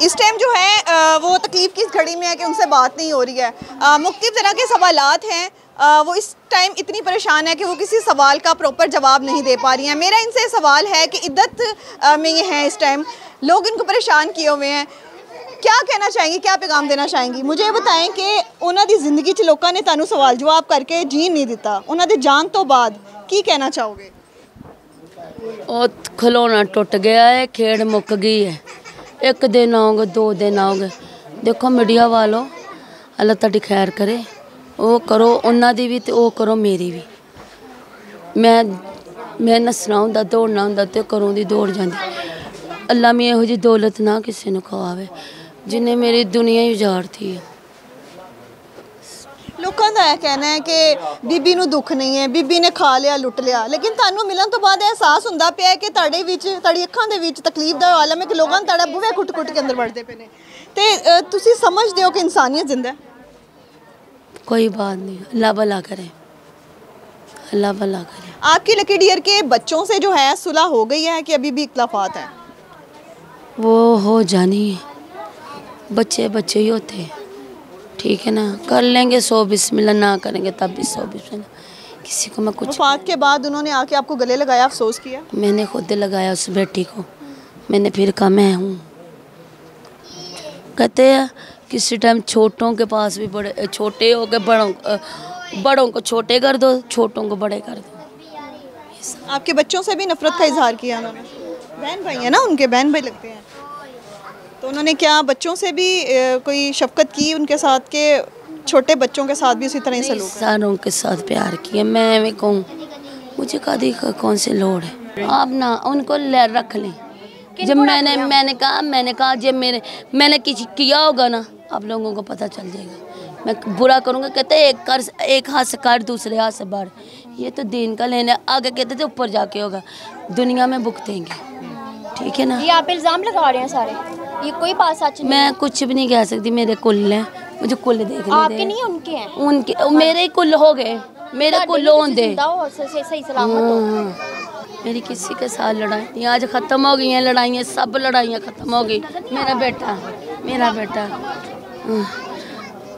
इस टाइम जो है वो तकलीफ़ की घड़ी में है कि उनसे बात नहीं हो रही है। मुख्तलिफ तरह के सवालात हैं, वो इस टाइम इतनी परेशान है कि वो किसी सवाल का प्रॉपर जवाब नहीं दे पा रही हैं। मेरा इनसे सवाल है कि इद्दत में ये हैं, इस टाइम लोग इनको परेशान किए हुए हैं, क्या कहना चाहेंगी, क्या पैगाम देना चाहेंगी? मुझे ये बताएं कि उन्होंने जिंदगी च लोगों ने तुहानू सवाल जवाब करके जीन नहीं दिता, उन्होंने जान तो बाद की कहना चाहोगे? और खिलौना टुट गया है, खेड़ मुक गई है। एक दिन आओगे, 2 दिन आओगे। देखो मीडिया वालों, अल्लाह तुहाडी खैर करे, वो करो उन्हां दी भी ते वो करो मेरी भी। मैं नसना हुंदा, दौड़ना हुंदा ते घरों दी दौड़ जांदी। अल्लाह मैं इहो जी दौलत ना किसी नूं खवावे जिन्हें मेरी दुनिया ही उजाड़ती है। लोगों का यह कहना है कि बीबी नूं दुख नहीं है, बीबी ने खा लिया लुट लिया, लेकिन तुहानू मिलन तो बाद एहसास हुंदा पिया कि तुहाडे विच, तुहाडी अखां दे विच तकलीफ दा आलम है कि लोगों तुहाडा बूहे कुट कुट के अंदर वड़दे पे ने, ते तुसीं समझदे हो कि इंसानियत जिंदा है? कोई बात नहीं, अल्लाह भला करे, अल्लाह भला करे। आपकी लकी डियर के बच्चों से जो है सुलह हो गई है कि अभी भी इख्तलाफात हैं? वो हो जानी है, बच्चे बच्चे ही होते हैं, ठीक है ना। कर लेंगे 100 बिस्मिल्लाह, ना करेंगे तब भी 100 बिस्मिल्लाह। किसी को मैं कुछ वफात के बाद उन्होंने आके आपको गले लगाया, अफसोस किया? मैंने खुद लगाया उस बेटी को, मैंने फिर कहा मैं हूँ। कहते हैं किसी टाइम छोटों के पास भी बड़े, छोटे हो के बड़ों को छोटे कर दो, छोटों को बड़े कर दो। आपके बच्चों से भी नफरत का इजहार किया उन्होंने? बहन भाई है ना उनके, बहन भाई लगते हैं, तो उन्होंने क्या बच्चों से भी कोई शफकत की उनके साथ के छोटे बच्चों के साथ भी उसी तरह ही सलूक? सारों के साथ प्यार किया। मैं भी कहूँ मुझे कभी कौन सी लोड़ है, आप ना उनको रख लें। जब मैंने कहा जब मैंने किसी किया होगा ना, आप लोगों को पता चल जाएगा। मैं बुरा करूँगा, कहते एक हाथ से काट दूसरे हाथ से बाढ़, ये तो दीन का लेने, आगे कहते थे ऊपर जाके होगा, दुनिया में भुगतेंगे, ठीक है ना। ये आप इल्ज़ाम लगा रहे हैं सारे, ये कोई बात सच नहीं। मैं कुछ भी नहीं कह सकती, मेरे कुल हैं, मुझे कुल देखने आपके नहीं उनके हैं? उनके मेरे ही कुल हो गए, मेरे कुल हों दे। सही सलामत हो। मेरी किसी के साथ लड़ाई नहीं, आज ख़त्म हो गई हैं लड़ाइयाँ, सब लड़ाइयाँ ख़त्म हो गई। मेरा बेटा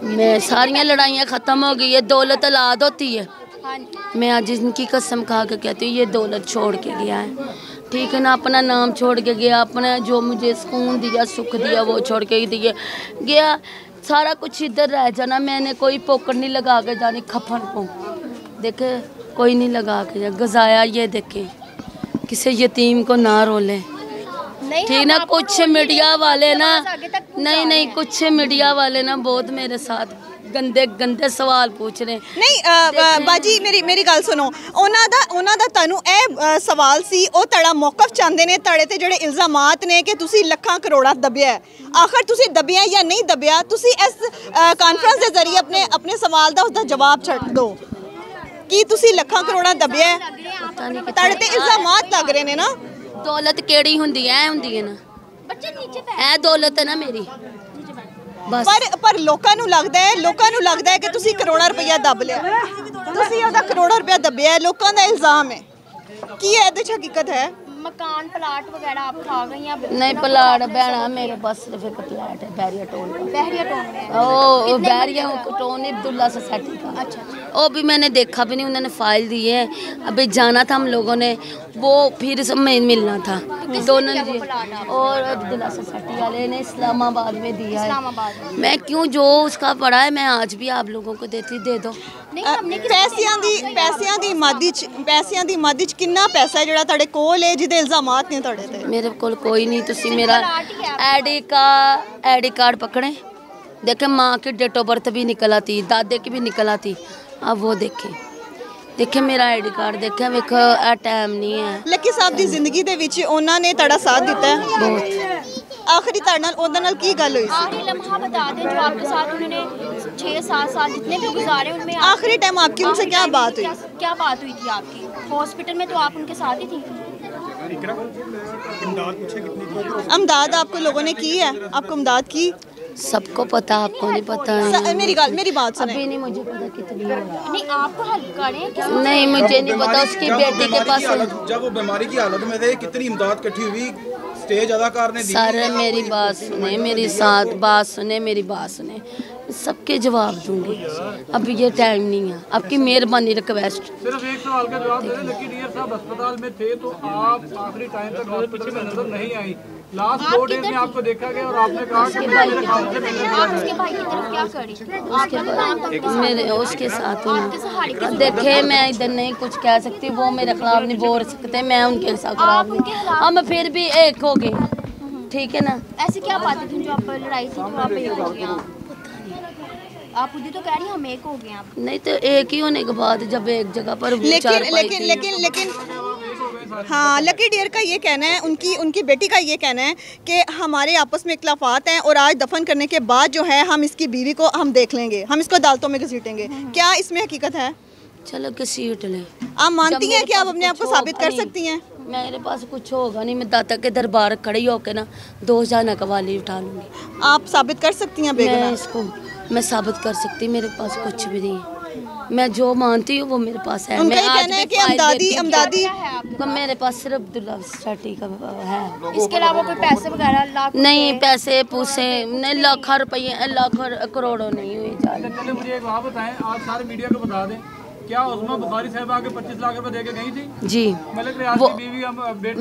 मैं सारियाँ लड़ाइयाँ ख़त्म हो गई है। दौलत औलाद होती है, मैं आज इनकी कसम खा के कहती हूँ, ये दौलत छोड़ के गया है, ठीक है ना। अपना नाम छोड़ के गया, अपना जो मुझे सुकून दिया, सुख दिया, वो छोड़ के दिया गया। सारा कुछ इधर रह जाना, मैंने कोई पोकर नहीं लगा के जानी खफन को, देखे कोई नहीं लगा के जा गजाया। ये देखे किसी यतीम को ना रोले, ठीक ना। कुछ मीडिया वाले ना, नहीं कुछ मीडिया वाले ना बहुत मेरे साथ गंदे सवाल पूछ रहे नहीं। बाजी मेरी गल सुनो, उन्हां दा तुहानू ए सवाल सी, ओ तड़ा मौकफ चाहते ने तड़े ते जेड़े इल्जामात ने कि तुसी लखां करोड़ा दबिया है, आखिर तुसी दबिया या नहीं दबिया, तुसी इस कॉन्फ्रेंस के जरिए अपने सवाल दा उसदा जवाब छड्ड दो कि तुसी लखां करोड़ा दबिया है, तड़े ते इल्जामात लग रहे ने ना। दौलत केड़ी हुंदी है ना, ऐ दौलत है ना मेरी बस। पर लोकां नू लगदा है कि तुसी करोड़ा रुपया दब लिया, तुसी ओदा करोड़ा रुपया दबिया है, लोकां दा इल्जाम है। की है इहदे च हकीकत है? मकान प्लाट वगैरह आप खा गई हैं? नहीं प्लाट बहना मेरे पास सिर्फ एक प्लाट है बैरिया टोल में। ओ बैरिया टोल अब्दुल्ला सोसाइटी का। अच्छा। वो भी मैंने देखा भी नहीं, उन्होंने फाइल दी है, अभी जाना था हम लोगों ने, वो फिर में मिलना था दोनों जी, और अब्दुल्ला सोसाइटी वाले ने इस्लामाबाद में दिया है। मैं क्यों, जो उसका पड़ा है मैं आज भी आप लोगों को देती, दे दो। पैसियां दी मद च कितना पैसा है जेड़ा तुहाडे कोल है, जिहदे इल्जामात ने तुहाडे ते? मेरे कोल कोई नहीं, तुसी मेरा आईडी कार्ड पकड़े, देखे माँ की डेट ऑफ बर्थ भी निकल आती, दादे की भी निकल आती, अब वो देखे मेरा आईडी कार्ड देखे, वेखो आ टाइम नहीं है। लकी साहब दी जिंदगी दे विच उन्हां ने तुहाडा साथ दिता है बहुत। आखिरी तुहाडे नाल उहदे नाल की गल होई सी? आखिरी लम्हा बता दें जो आपके साथ उन्होंने 6-7 साल जितने भी गुजारे उनमें आखिरी टाइम आपकी उनसे क्या बात हुई? क्या बात हुई थी आपकी? हॉस्पिटल में तो आप उनके साथ ही थी। अमदाद आपको लोगों ने की है? आपको अमदाद की? सबको पता, आपको नहीं पता है। मेरी बात सुने। अभी नहीं मुझे पता कितनी नहीं, आपको हेल्प करें? नहीं मुझे नहीं पता, उसकी बेटी के पास। जब वो बीमारी की हालत में थे, कितनी इमदाद इकट्ठी हुई, स्टेज अदाकार ने दी। सर मेरी बात सुने, मेरी साथ बात सुने, मेरी बात सुने, सबके जवाब दूंगी। अब ये टाइम नहीं है, आपकी मेहरबानी रिक्वेस्ट। सिर्फ एक सवाल का जवाब दे दें। लकी डियर साहब अस्पताल में थे तो आप आखिरी टाइम तक हॉस्पिटल में नजर नहीं आई। लास्ट 2 डेज में आपको देखा गया और आपने कहा कि मेरे काम से मिलने आप उसके भाई की तरफ क्या करी? मेरे उसके साथ हूँ। देखे मैं इधर नहीं कुछ कह सकती, वो मेरे खिलाफ नहीं बोल सकते, मैं उनके साथ खिलाफ नहीं। हम फिर भी एक हो गए, ठीक है ना। ऐसी क्या बातें थी जो आप लड़ाई थी तो आप एक हो गए? आप खुद ही तो कह रही हैं हम एक हो गए। आप नहीं तो एक ही होने के बाद जब एक जगह पर लेकिन हाँ, लकी डियर का ये कहना है, उनकी बेटी का ये कहना है कि हमारे आपस में इख्लाफात हैं और आज दफन करने के बाद जो है हम इसकी बीवी को हम देख लेंगे, हम इसको अदालतों में घसीटेंगे। क्या इसमें हकीकत है? चलो घसीट लें। आप मानती हैं कि आप अपने आप को साबित कर सकती हैं? मेरे पास कुछ होगा नहीं, मैं दाता के दरबार खड़ी होकर ना 2000 कवाली उठा लूँगी। आप साबित कर सकती हैं बेगम? मैं इसको मैं साबित कर सकती, मेरे पास कुछ भी नहीं है। मैं जो मानती हूँ वो मेरे पास है। मैं आज भी अमदादी मेरे पास सिर्फ दुर्गावती का है। इसके अलावा कोई पैसे वगैरह लाख नहीं, पैसे पूछे नहीं, लाखों रुपये, लाखों करोड़ों नहीं हुए। चलिए मुझे एक बात बताएं, आज सारे मीडिया को बता दें, क्या उस्मा बुखारी साहब आके 25 लाख रुपए देके गई थी? जी। मलिक रियाज की बीवी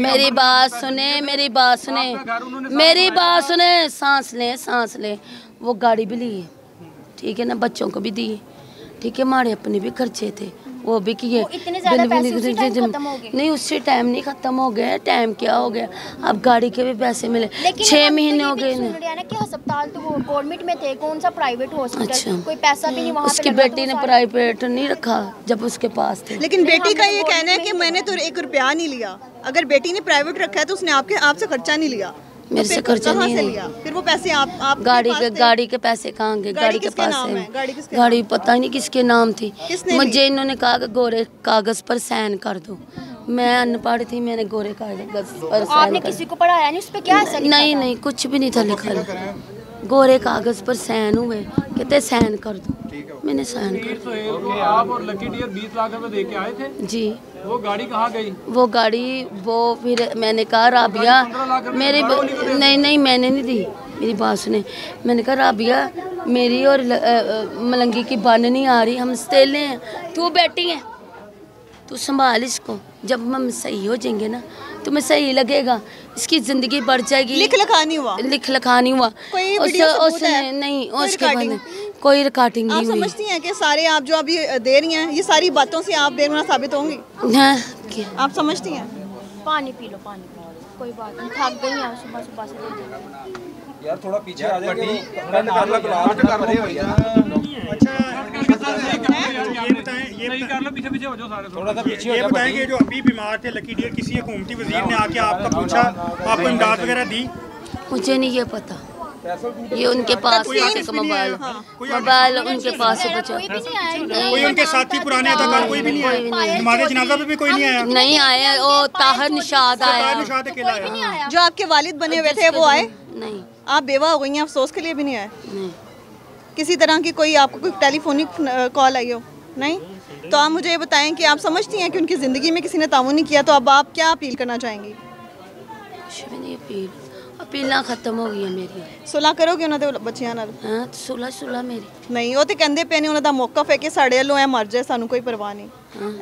मेरी बात सुने, मेरी बात सुने, मेरी बात सुने, सांस ले। वो गाड़ी भी ली है, ठीक है ना, बच्चों को भी दी है, ठीक है, हमारे अपने भी खर्चे थे, वो भी किए। नहीं, उससे टाइम नहीं खत्म हो गया, टाइम क्या हो गया, अब गाड़ी के भी पैसे मिले। 6 महीने हो गए ना कि अस्पताल तो गवर्नमेंट में थे, कौन सा प्राइवेट हॉस्पिटल? अच्छा, कोई पैसा भी नहीं वहाँ। उसकी बेटी ने प्राइवेट नहीं रखा जब उसके पास थे। लेकिन बेटी का ये कहना है कि मैंने तो 1 रुपया नहीं लिया। अगर बेटी ने प्राइवेट रखा है तो उसने आपसे खर्चा नहीं लिया। मेरे से खर्चा नहीं लिया। फिर वो पैसे आप गाड़ी के पैसे कहाँ गए? गाड़ी के पास गाड़ी पता ही नहीं किसके नाम थी। मुझे इन्होंने कहा कि गोरे कागज पर साइन कर दो। मैं अनपढ़ थी, मैंने गोरे कागज पर आपने किसी को पढ़ाया नहीं? उस पे क्या है? नहीं, कुछ भी नहीं था लिखा। गोरे कागज पर साइन हुए, कहते साइन कर दो, मैंने साइन कर। आप और लकी डियर 20 लाख रुपए दे के आए थे जी। वो गाड़ी कहाँ गई? वो फिर मैंने कहा राबिया मेरी नहीं मैंने नहीं दी, मेरी बात सुने। मैंने कहा राबिया मेरी और मलंगी की बन नहीं आ रही, हम सतेले हैं, तू बैठी है, तू संभाल इसको, जब हम सही हो जाएंगे ना तुम्हें सही लगेगा, इसकी जिंदगी बढ़ जाएगी। लिख लिखा नहीं हुआ उसने नहीं, उसके बाद कोई रिकॉर्डिंग नहीं हुई। आप समझती हैं कि सारे आप जो अभी दे रही हैं, ये सारी बातों से आप बेगुनाह साबित होंगी? आप समझती हैं? पानी पी लो, कोई बात नहीं, थक गई हैं सुबह से। यार थोड़ा पीछे आ जाओ। ये बताएं कि जो अभी बीमार थे लकी डियर, किसी हुकूमती वजीर ने आके आपका पूछा, आपको इमदाद वगैरह दी? मुझे नहीं ये पता, ये उनके पास मोबाइल उनके पास है, कोई उनके साथी पुराने अदाकार कोई भी नहीं आया? नमाज़े जनाजा पे भी कोई नहीं आया? नहीं आया, वो ताहिर निशाद आया। अकेला आया। जो आपके वालिद बने हुए थे वो आए नहीं? आप बेवा हो गई हैं, अफसोस के लिए भी नहीं आए? किसी तरह की कोई आपको कोई टेलीफोनिक कॉल आई हो? नहीं? तो आप मुझे ये बताएं कि आप समझती हैं कि उनकी ज़िंदगी में किसी ने ताउन नहीं किया, तो अब आप क्या अपील करना चाहेंगी? अपील खत्म हो गई है मेरी। सुलह करोगे उन्होंने बच्चियां नाल? हां, सुलह मेरी नहीं, वो तो कहंदे पे ने उन्हों दा मौकफ है कि साडे ਵੱਲੋਂ ਐ ਮਰ ਜਾਏ, ਸਾਨੂੰ ਕੋਈ ਪਰਵਾਹ ਨਹੀਂ।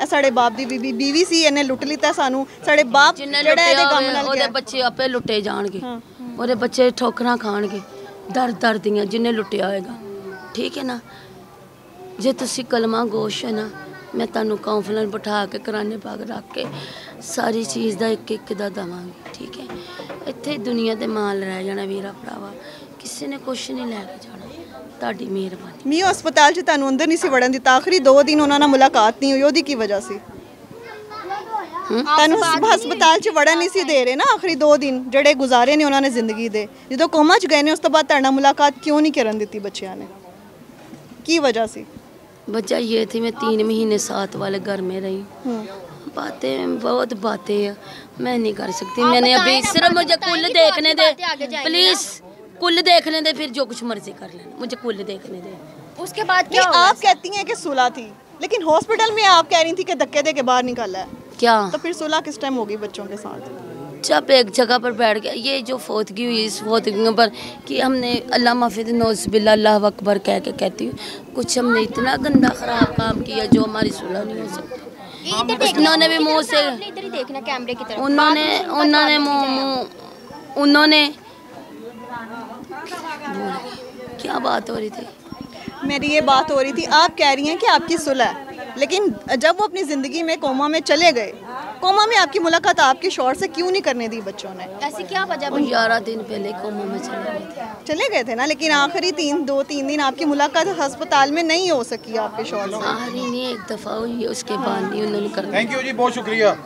ਇਹ ਸਾਡੇ ਬਾਪ ਦੀ ਬੀਵੀ ਸੀ, ਇਹਨੇ ਲੁੱਟ ਲਿੱਤਾ ਸਾਨੂੰ, ਸਾਡੇ ਬਾਪ ਜਿਹੜਾ ਇਹਦੇ ਕੰਮ ਨਾਲ ਉਹਦੇ ਬੱਚੇ ਆਪੇ ਲੁੱਟੇ ਜਾਣਗੇ, ਉਹਦੇ ਬੱਚੇ ਠੋਕਰਾਂ ਖਾਣਗੇ ਦਰ ਦੀਆਂ, ਜਿੰਨੇ ਲੁੱਟਿਆ ਹੋਏਗਾ, ਠੀਕ ਹੈ ਨਾ। ਜੇ ਤੁਸੀਂ ਕਲਮਾ ਗੋਸ਼ ਹੈ ਨਾ, मैं तुहानू कॉन्फ्रेंस बिठा के कराने पाक रख के सारी चीज़ का एक दा देवांगी, ठीक है। इत्थे दुनिया ते माल रह जाना वीरा भरावा, किसी ने कुछ नहीं लैके जाना, तुहाडी मेहरबानी। मियो अस्पताल च तुहानू अंदर नहीं सी वड़न दिता, आखिरी 2 दिन उन्हां नाल मुलाकात नहीं हुई, ओहदी की वजह सी? तुहानू हस्पताल च वड़न नहीं सी दे रहे ना, आखिरी 2 दिन जेडे गुजारे ने उन्होंने जिंदगी दे, जो कोमा च गए ने उस तो बाद तुहाडे नाल मुलाकात क्यों नहीं करन दित्ती बच्चियां ने, की वजह सी? वजह ये थी मैं 3 महीने साथ वाले घर में रही, बहुत बातें है, मैं नहीं कर सकती। मैंने अभी सिर्फ मुझे कुल देखने दे प्लीज, कुल देखने दे, फिर जो कुछ मर्जी कर लेना, मुझे कुल देखने दे। उसके बाद क्या? आप कहती हैं कि सुलह थी, लेकिन हॉस्पिटल में आप कह रही थी कि धक्के दे के बाहर निकाला है, क्या? तो फिर सुलह किस टाइम होगी बच्चों के साथ? चुपचाप एक जगह पर बैठ गया। ये जो फौतगी हुई इस फौतगी पर कि हमने अल्लाह माफिद नौज़बिल्ला अल्लाह अकबर कह के कहती हूँ, कुछ हमने इतना गंदा ख़राब काम किया जो हमारी सुलह नहीं हो सकती। उन्होंने भी मुँह से इधर ही देखना कैमरे की तरफ। उन्होंने क्या बात हो रही थी? मेरी ये बात हो रही थी, आप कह रही हैं कि आपकी सुलह है, लेकिन जब वो अपनी ज़िंदगी में कोमा में चले गए, कोमा में आपकी मुलाकात आपके शौहर से क्यों नहीं करने दी बच्चों ने? ऐसी क्या वजह? 11 दिन पहले कोमा में चले गए थे ना, लेकिन आखिरी 2-3 दिन आपकी मुलाकात अस्पताल में नहीं हो सकी आपके शौहर से। आखिरी नहीं, एक दफ़ा हुई है, उसके बाद नहीं उन्होंने कर। थैंक यू जी, बहुत शुक्रिया।